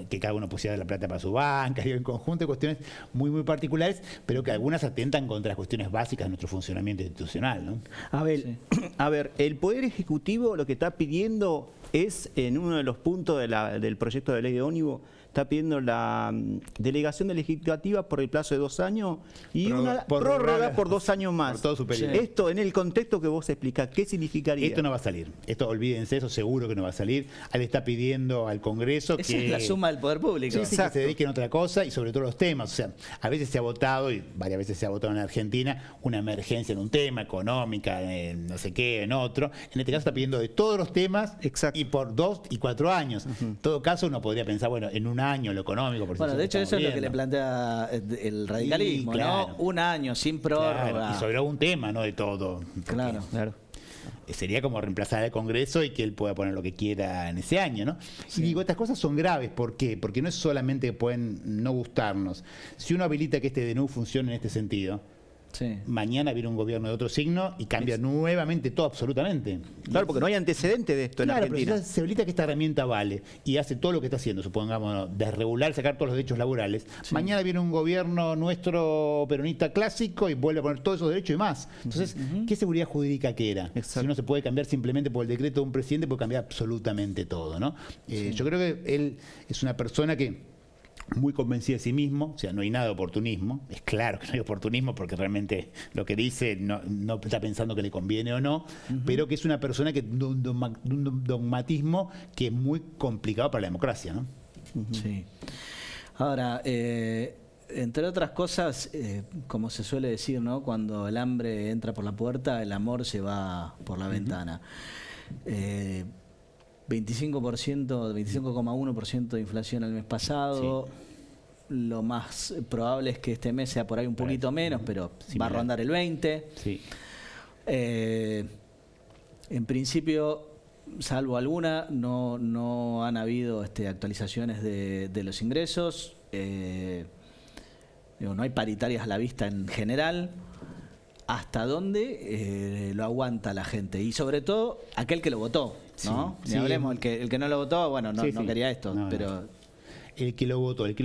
que cada uno pusiera la plata para su banca, y un conjunto de cuestiones muy, muy particulares, pero que algunas atentan contra las cuestiones básicas de nuestro funcionamiento institucional. constitucional, ¿no? Abel, a ver, el Poder Ejecutivo lo que está pidiendo es, en uno de los puntos del proyecto de ley de ómnibus, está pidiendo la delegación de legislativa por el plazo de 2 años y una prórroga por 2 años más. Por todo su periodo. Esto, en el contexto que vos explicás, ¿qué significaría? Esto no va a salir. Esto, olvídense, eso seguro que no va a salir. Él está pidiendo al Congreso Esa que... es la suma del poder público. Sí, que se dediquen a otra cosa y sobre todo los temas. O sea, a veces se ha votado, y varias veces se ha votado en Argentina, una emergencia en un tema, económica, en no sé qué, en otro. En este caso está pidiendo de todos los temas y por 2 y 4 años. En todo caso, uno podría pensar, bueno, en un año lo económico. Por Bueno, de hecho eso es lo que le plantea el radicalismo, sí, claro. ¿no? 1 año sin prórroga. Claro, y sobre un tema, no de todo. Claro. Sería como reemplazar al Congreso y que él pueda poner lo que quiera en ese año, ¿no? Y digo, estas cosas son graves. ¿Por qué? Porque no es solamente que pueden no gustarnos. Si uno habilita que este DNU funcione en este sentido, mañana viene un gobierno de otro signo y cambia nuevamente todo, absolutamente. Claro, porque no hay antecedente de esto en Argentina. Pero si se habilita que esta herramienta vale y hace todo lo que está haciendo, supongamos, desregular, sacar todos los derechos laborales, mañana viene un gobierno nuestro peronista clásico y vuelve a poner todos esos derechos y más. Entonces, ¿qué seguridad jurídica que era? Si uno se puede cambiar simplemente por el decreto de un presidente, puede cambiar absolutamente todo, ¿no? Yo creo que él es una persona que muy convencida de sí mismo, o sea, no hay nada de oportunismo, es claro que no hay oportunismo porque realmente lo que dice no está pensando que le conviene o no, pero que es una persona que de un dogmatismo que es muy complicado para la democracia, ¿no? Sí. Ahora, entre otras cosas, como se suele decir, ¿no? Cuando el hambre entra por la puerta, el amor se va por la ventana. 25,1% de inflación el mes pasado. Lo más probable es que este mes sea por ahí un poquito menos, pero va a rondar el 20%. En principio, salvo alguna, no han habido actualizaciones de los ingresos. No hay paritarias a la vista en general. ¿Hasta dónde lo aguanta la gente? Y sobre todo, aquel que lo votó, ¿no? Ni hablemos, el que no lo votó, bueno, no quería esto, pero... El que lo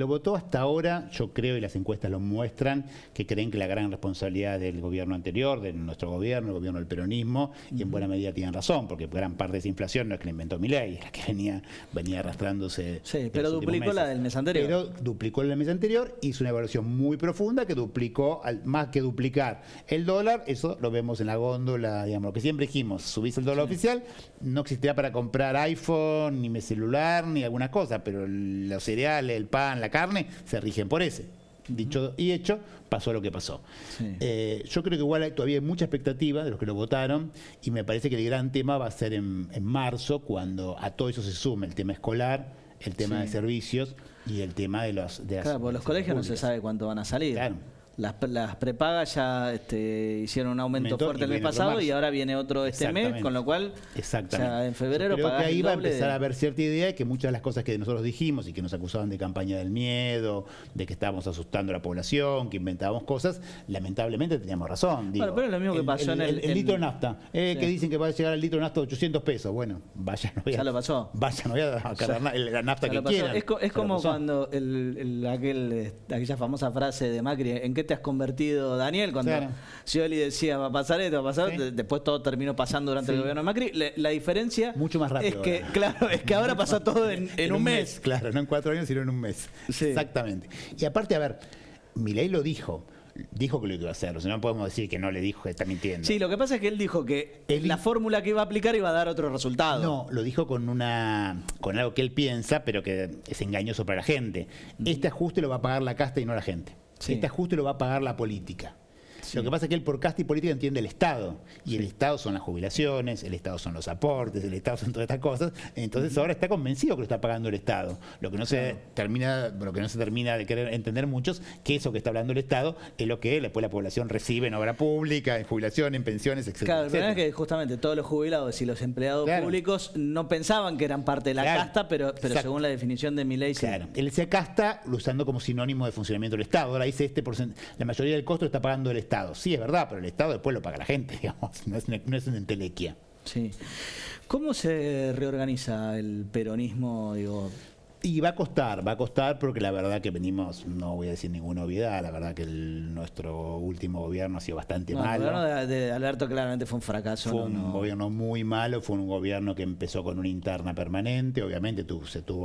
votó hasta ahora, yo creo, y las encuestas lo muestran, que creen que la gran responsabilidad del gobierno anterior, de nuestro gobierno, el gobierno del peronismo, y en buena medida tienen razón, porque gran parte de esa inflación no es que la inventó Milei, es la que venía arrastrándose. Sí, pero duplicó la del mes anterior. Pero duplicó la del mes anterior, hizo una evaluación muy profunda que duplicó, más que duplicar el dólar, eso lo vemos en la góndola, digamos, lo que siempre dijimos, subís el dólar oficial, no existirá para comprar iPhone, ni mi celular, ni alguna cosa, pero los cereales, el pan, la carne, se rigen por ese. Dicho y hecho, pasó lo que pasó. Yo creo que igual todavía hay mucha expectativa de los que lo votaron y me parece que el gran tema va a ser en marzo, cuando a todo eso se sume el tema escolar, el tema de servicios y el tema de las... Claro, porque los colegios no se sabe cuánto van a salir. Claro. Las prepagas ya hicieron un aumento fuerte el mes pasado y ahora viene otro este mes, con lo cual ya en febrero creo pagás que ahí el va a doble empezar a haber cierta idea de que muchas de las cosas que nosotros dijimos y que nos acusaban de campaña del miedo, de que estábamos asustando a la población, que inventábamos cosas, lamentablemente teníamos razón. Digo, bueno, pero es lo mismo que pasó en el litro de nafta, que dicen que va a llegar el litro de nafta a 800 pesos. Bueno, vayan, ya lo pasó. Vayan, voy a cargar la nafta que quieran. Es como cuando aquella famosa frase de Macri, ¿en qué te has convertido, Daniel? Cuando Scioli decía, va a pasar esto, va a pasar, después todo terminó pasando durante el gobierno de Macri. La diferencia mucho más rápido es que, claro, es que ahora pasó todo en un mes. Claro, no en 4 años, sino en un mes. Exactamente. Y aparte, a ver, Milei lo dijo que lo iba a hacer, o sea, no podemos decir que no le dijo que está mintiendo. Sí, lo que pasa es que él dijo que la fórmula que iba a aplicar iba a dar otro resultado. No, lo dijo con algo que él piensa, pero que es engañoso para la gente. Este ajuste lo va a pagar la casta y no la gente. Este ajuste lo va a pagar la política. Lo que pasa es que él por casta y política entiende el Estado. Y el Estado son las jubilaciones, el Estado son los aportes, el Estado son todas estas cosas. Entonces ahora está convencido que lo está pagando el Estado. Lo que no se termina de querer entender muchos, que eso que está hablando el Estado es lo que después la población recibe en obra pública, en jubilación, en pensiones, etc. Claro, el problema es que justamente todos los jubilados y los empleados públicos no pensaban que eran parte de la casta, pero según la definición de Milei, sí. Claro, él decía casta usando como sinónimo de funcionamiento del Estado. Ahora dice la mayoría del costo lo está pagando el Estado. Sí, es verdad, pero el Estado después lo paga la gente, digamos, no es una entelequia. Sí. ¿Cómo se reorganiza el peronismo, digo, Y va a costar porque la verdad que venimos, no voy a decir ninguna obviedad, la verdad que nuestro último gobierno ha sido bastante malo. El gobierno de Alberto claramente fue un fracaso. Fue un gobierno muy malo, fue un gobierno que empezó con una interna permanente, obviamente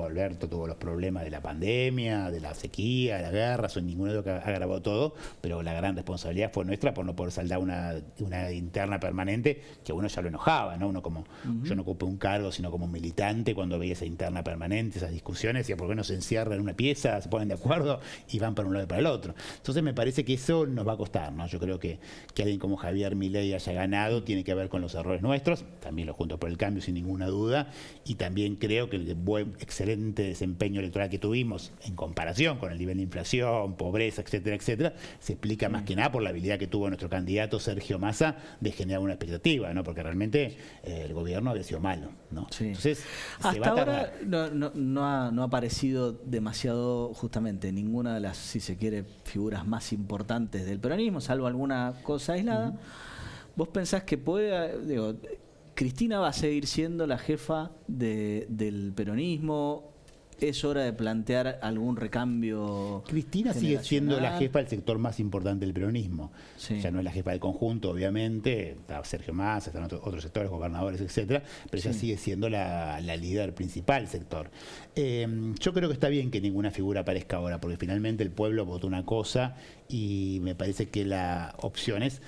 Alberto tuvo los problemas de la pandemia, de la sequía, de la guerra, ninguno de los que ha agravado todo, pero la gran responsabilidad fue nuestra por no poder saldar una interna permanente que a uno ya lo enojaba, ¿no? Uno como, yo no ocupé un cargo, sino como militante, cuando veía esa interna permanente, esas discusiones, decía, ¿por qué no se encierran en una pieza, se ponen de acuerdo y van para un lado y para el otro? Entonces me parece que eso nos va a costar, ¿no? Yo creo que alguien como Javier Milei haya ganado tiene que ver con los errores nuestros, también los Juntos por el Cambio sin ninguna duda, y también creo que el excelente desempeño electoral que tuvimos en comparación con el nivel de inflación, pobreza, etcétera, etcétera, se explica más que nada por la habilidad que tuvo nuestro candidato Sergio Massa de generar una expectativa, ¿no? Porque realmente el gobierno había sido malo, ¿no? Sí. Entonces, hasta ahora no ha aparecido demasiado, justamente, ninguna de las, si se quiere, figuras más importantes del peronismo, salvo alguna cosa aislada. ¿Vos pensás que Cristina va a seguir siendo la jefa del peronismo? ¿Es hora de plantear algún recambio? Cristina sigue siendo la jefa del sector más importante del peronismo. Sí. Ya no es la jefa del conjunto, obviamente. Está Sergio Massa, están otros sectores, gobernadores, etcétera, pero ella sigue siendo la líder principal del sector. Yo creo que está bien que ninguna figura aparezca ahora, porque finalmente el pueblo votó una cosa y me parece que la opción es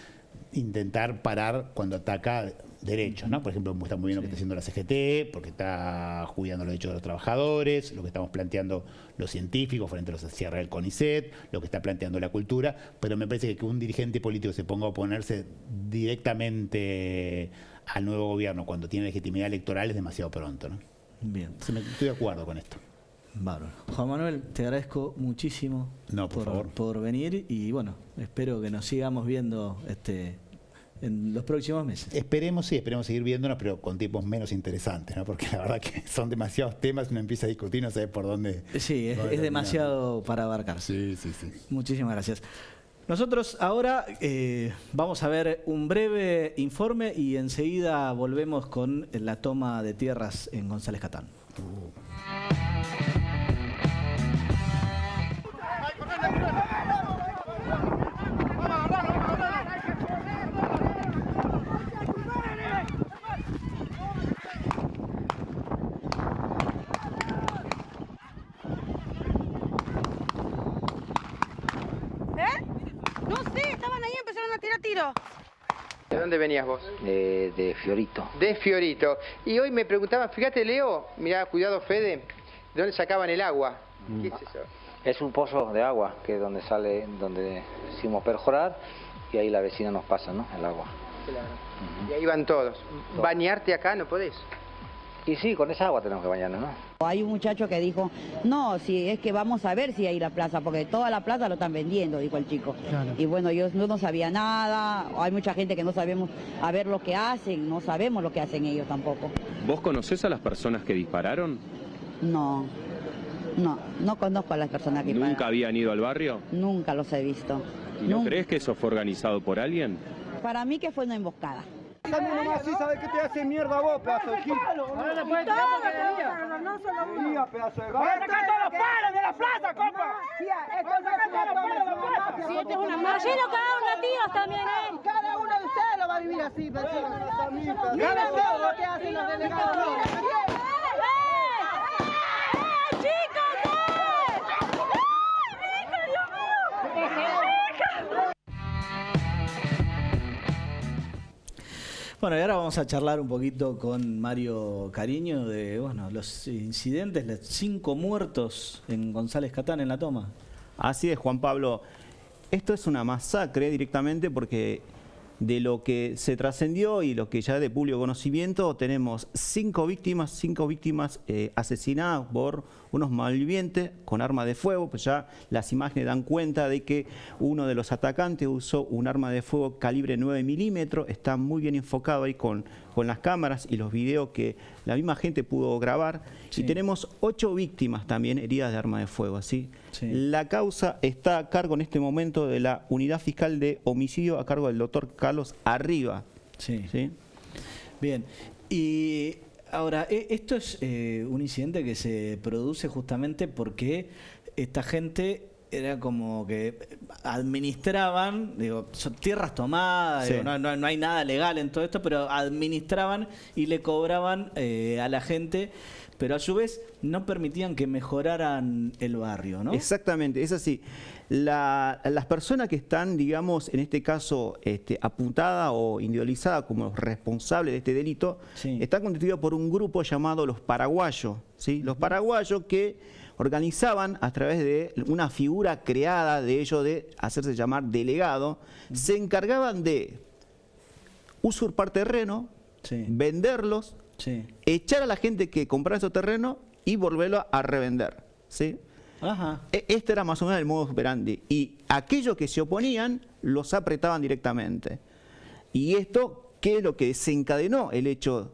intentar parar cuando ataca derechos, ¿no? Por ejemplo, está muy bien lo que está haciendo la CGT, porque está cuidando los derechos de los trabajadores, lo que estamos planteando los científicos frente a los cierres del CONICET, lo que está planteando la cultura, pero me parece que un dirigente político se ponga a oponerse directamente al nuevo gobierno cuando tiene legitimidad electoral es demasiado pronto, ¿no? Bien. Estoy de acuerdo con esto. Bárbaro. Juan Manuel, te agradezco muchísimo por venir y bueno, espero que nos sigamos viendo en los próximos meses. Esperemos seguir viéndonos, pero con tiempos menos interesantes, ¿no? Porque la verdad que son demasiados temas, uno empieza a discutir, no sabe por dónde. Sí, es demasiado para abarcar. Sí. Muchísimas gracias. Nosotros ahora vamos a ver un breve informe y enseguida volvemos con la toma de tierras en González Catán. No sé, estaban ahí, empezaron a tirar tiro. ¿De dónde venías vos? De Fiorito. De Fiorito. Y hoy me preguntaban, fíjate Leo, mirá, cuidado Fede, ¿de dónde sacaban el agua? ¿Qué es eso? Es un pozo de agua, que es donde sale, donde hicimos perforar, y ahí la vecina nos pasa, ¿no? El agua. Claro. Y ahí van todos. ¿Bañarte acá no podés? Y sí, con esa agua tenemos que bañarnos, ¿no? Hay un muchacho que dijo, no, si es que vamos a ver si hay la plaza, porque toda la plaza lo están vendiendo, dijo el chico. Claro. Y bueno, yo no sabía nada, hay mucha gente que no sabemos a ver lo que hacen, no sabemos lo que hacen ellos tampoco. ¿Vos conocés a las personas que dispararon? No conozco a las personas que dispararon. ¿Nunca habían ido al barrio? Nunca los he visto. ¿Y no crees que eso fue organizado por alguien? Para mí que fue una emboscada. También nomás así, ¿sabes qué te hace mierda vos, pedazo de gil? Ahora le puedes tirar porquería. No solo uno. Mira, pedazo de gato. ¡Voy a sacar todos los palos de la plaza, compa! Si esto es una marcha. Allí lo cagaron a tiros también, ¿eh? Cada uno de ustedes lo va a vivir así, Mira todo lo que hacen los delegados. Bueno, y ahora vamos a charlar un poquito con Mario Cariño de los incidentes, los 5 muertos en González Catán en la toma. Así es, Juan Pablo. Esto es una masacre directamente porque de lo que se trascendió y lo que ya es de público conocimiento, tenemos 5 víctimas asesinadas por unos malvivientes con arma de fuego. Pues ya las imágenes dan cuenta de que uno de los atacantes usó un arma de fuego calibre 9 milímetros. Está muy bien enfocado ahí con las cámaras y los videos que la misma gente pudo grabar. Sí. Y tenemos 8 víctimas también heridas de arma de fuego. ¿sí? Sí. La causa está a cargo en este momento de la Unidad Fiscal de Homicidio a cargo del doctor Carlos Arriba. Sí. ¿Sí? Bien. Y Ahora, esto es un incidente que se produce justamente porque esta gente era como que administraban, digo, son tierras tomadas, Sí. digo, no hay nada legal en todo esto, pero administraban y le cobraban a la gente, pero a su vez no permitían que mejoraran el barrio, ¿no? Exactamente, es así. Las personas que están, digamos, en este caso, apuntadas o individualizadas como los responsables de este delito, están constituidas por un grupo llamado los paraguayos, ¿sí? Los paraguayos que organizaban a través de una figura creada de ellos de hacerse llamar delegado, se encargaban de usurpar terreno, venderlos, echar a la gente que compraba esos terrenos y volverlo a revender, ¿sí? Ajá. Este era más o menos el modus operandi. Y aquellos que se oponían los apretaban directamente. Y esto, ¿qué es lo que desencadenó el hecho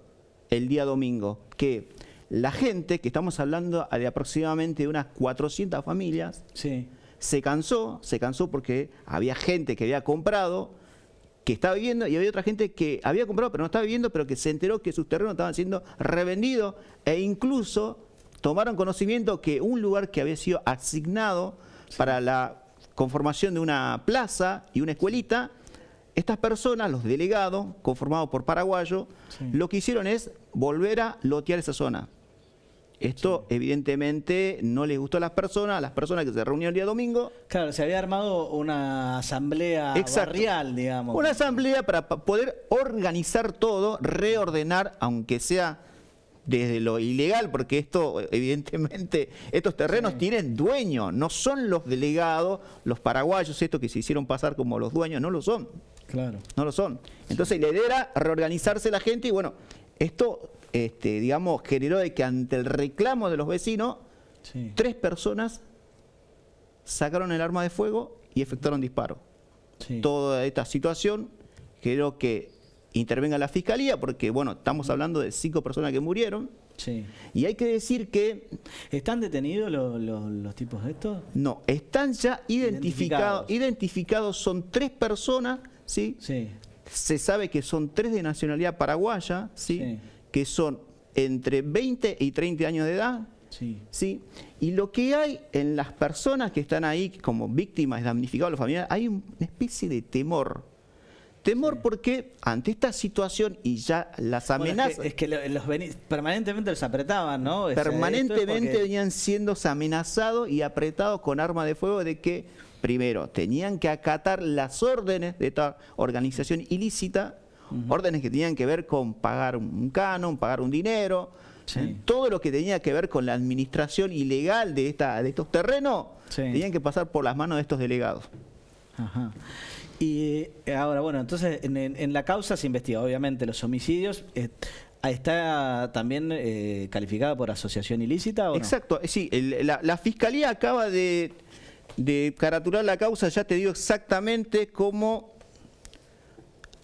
el día domingo? Que la gente, que estamos hablando de aproximadamente unas 400 familias, se cansó porque había gente que había comprado, que estaba viviendo, y había otra gente que había comprado pero no estaba viviendo, pero que se enteró que sus terrenos estaban siendo revendidos, e incluso tomaron conocimiento que un lugar que había sido asignado para la conformación de una plaza y una escuelita, estas personas, los delegados, conformados por paraguayos, lo que hicieron es volver a lotear esa zona. Esto evidentemente no les gustó a las personas que se reunieron el día domingo. Claro, se había armado una asamblea barrial, digamos. Una asamblea para poder organizar todo, reordenar, aunque sea desde lo ilegal, porque esto, evidentemente, estos terrenos tienen dueño, no son los delegados, los paraguayos, estos que se hicieron pasar como los dueños, no lo son. Claro. No lo son. Entonces la idea era reorganizarse la gente y bueno, esto, digamos, generó de que ante el reclamo de los vecinos, 3 personas sacaron el arma de fuego y efectuaron disparo. Toda esta situación generó que intervenga la fiscalía, porque bueno, estamos hablando de 5 personas que murieron. Y hay que decir que... ¿Están detenidos los tipos de estos? No, están ya identificados, son 3 personas, ¿sí? Se sabe que son 3 de nacionalidad paraguaya, ¿sí? Que son entre 20 y 30 años de edad. ¿Sí? Y lo que hay en las personas que están ahí como víctimas, damnificados, los familiares, hay una especie de temor. Temor porque ante esta situación y ya las amenazas... Es que permanentemente los apretaban, ¿no? Permanentemente venían siendo amenazados y apretados con arma de fuego de que, primero, tenían que acatar las órdenes de esta organización ilícita, órdenes que tenían que ver con pagar un canon, pagar un dinero, todo lo que tenía que ver con la administración ilegal de estos terrenos, tenían que pasar por las manos de estos delegados. Ajá. Y ahora, bueno, entonces en la causa se investiga, obviamente, los homicidios. ¿Está también calificada por asociación ilícita o no? Exacto, sí. La Fiscalía acaba de caratular la causa, ya te digo exactamente como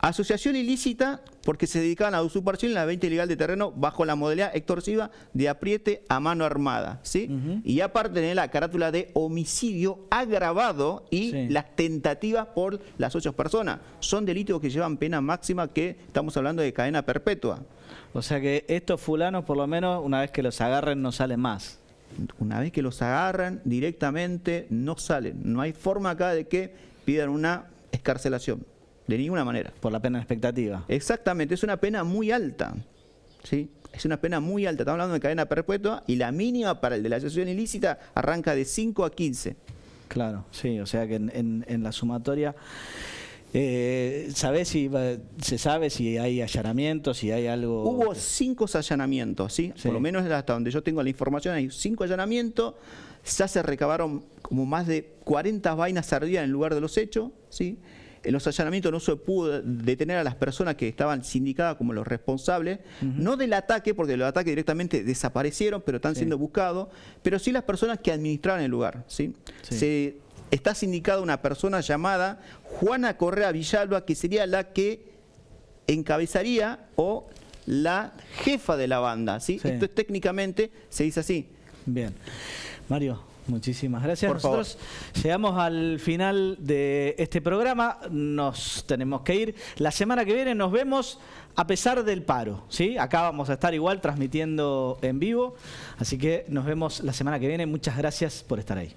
asociación ilícita, porque se dedicaban a usurpación en la venta ilegal de terreno bajo la modalidad extorsiva de apriete a mano armada, ¿sí? Y aparte tener la carátula de homicidio agravado y las tentativas por las 8 personas. Son delitos que llevan pena máxima, que estamos hablando de cadena perpetua. O sea que estos fulanos, por lo menos, una vez que los agarren, no salen más. Una vez que los agarran directamente, no salen. No hay forma acá de que pidan una excarcelación. De ninguna manera. Por la pena expectativa. Exactamente, es una pena muy alta. ¿Sí? Es una pena muy alta. Estamos hablando de cadena perpetua y la mínima para el de la asociación ilícita arranca de 5 a 15. Claro, sí, o sea que en la sumatoria... se sabe si hay allanamientos, si hay algo... Hubo 5 allanamientos, ¿sí? Por lo menos hasta donde yo tengo la información, hay 5 allanamientos. Ya se recabaron como más de 40 vainas ardidas en el lugar de los hechos, ¿sí? En los allanamientos no se pudo detener a las personas que estaban sindicadas como los responsables, no del ataque, porque los ataques directamente desaparecieron, pero están siendo buscados, pero sí las personas que administraban el lugar, ¿sí? Está sindicada una persona llamada Juana Correa Villalba, que sería la que encabezaría o la jefa de la banda, ¿sí? Esto técnicamente se dice así. Bien. Mario, Muchísimas gracias. Por favor. Nosotros llegamos al final de este programa. Nos tenemos que ir. La semana que viene nos vemos a pesar del paro, ¿sí? Acá vamos a estar igual transmitiendo en vivo. Así que nos vemos la semana que viene. Muchas gracias por estar ahí.